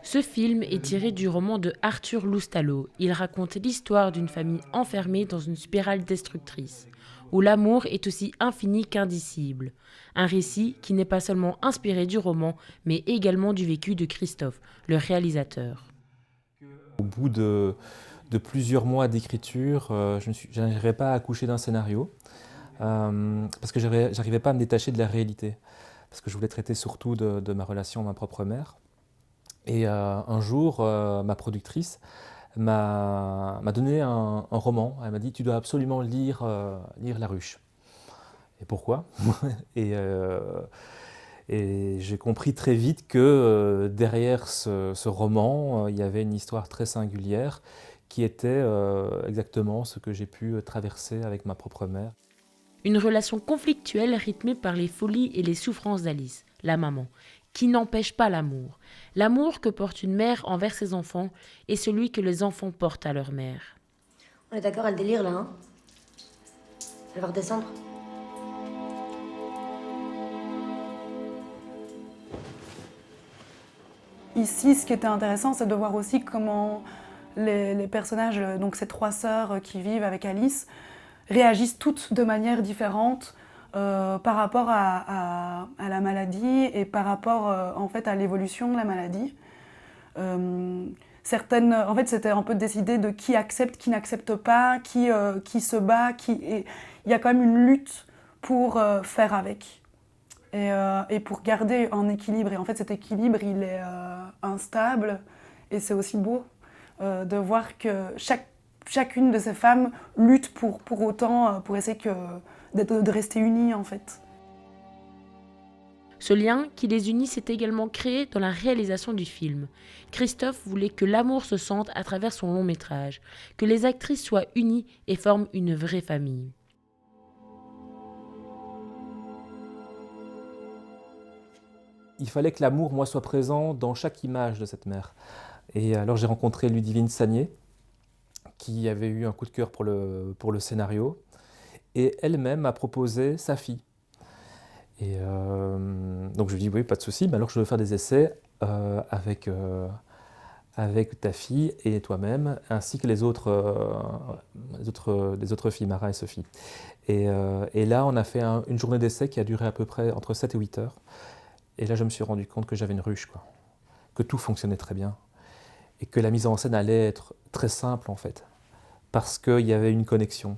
Ce film est tiré du roman de Arthur Loustalot. Il raconte l'histoire d'une famille enfermée dans une spirale destructrice, où l'amour est aussi infini qu'indicible. Un récit qui n'est pas seulement inspiré du roman, mais également du vécu de Christophe, le réalisateur. Au bout de plusieurs mois d'écriture, je n'arrivais pas à accoucher d'un scénario parce que j'arrivais pas à me détacher de la réalité. Parce que je voulais traiter surtout de ma relation à ma propre mère. Et un jour, ma productrice m'a donné un roman. Elle m'a dit: tu dois absolument lire La Ruche. Et pourquoi? et, euh, et j'ai compris très vite que derrière ce roman, il y avait une histoire très singulière qui était exactement ce que j'ai pu traverser avec ma propre mère. Une relation conflictuelle rythmée par les folies et les souffrances d'Alice, la maman, qui n'empêche pas l'amour. L'amour que porte une mère envers ses enfants et celui que les enfants portent à leur mère. On est d'accord, elle délire là, hein? Elle va redescendre. Ici, ce qui était intéressant, c'est de voir aussi comment les personnages, donc ces trois sœurs qui vivent avec Alice, réagissent toutes de manière différente par rapport à la maladie et par rapport en fait à l'évolution de la maladie. Certaines, en fait, c'était un peu décidé de qui accepte, qui n'accepte pas, qui se bat, et il y a quand même une lutte pour faire avec et pour garder un équilibre. Et en fait, cet équilibre, il est instable et c'est aussi beau de voir que chacune de ces femmes lutte pour autant, pour essayer de rester unies en fait. Ce lien qui les unit s'est également créé dans la réalisation du film. Christophe voulait que l'amour se sente à travers son long métrage, que les actrices soient unies et forment une vraie famille. Il fallait que l'amour, moi, soit présent dans chaque image de cette mère. Et alors j'ai rencontré Ludivine Sagné, qui avait eu un coup de cœur pour le scénario, et elle-même m'a proposé sa fille. Et donc je lui ai dit: oui, pas de souci, mais alors je veux faire des essais avec ta fille et toi-même, ainsi que les autres filles, Mara et Sophie. Et là, on a fait une journée d'essai qui a duré à peu près entre 7 et 8 heures. Et là, je me suis rendu compte que j'avais une ruche, quoi. Que tout fonctionnait très bien. Et que la mise en scène allait être très simple, en fait. Parce qu'il y avait une connexion.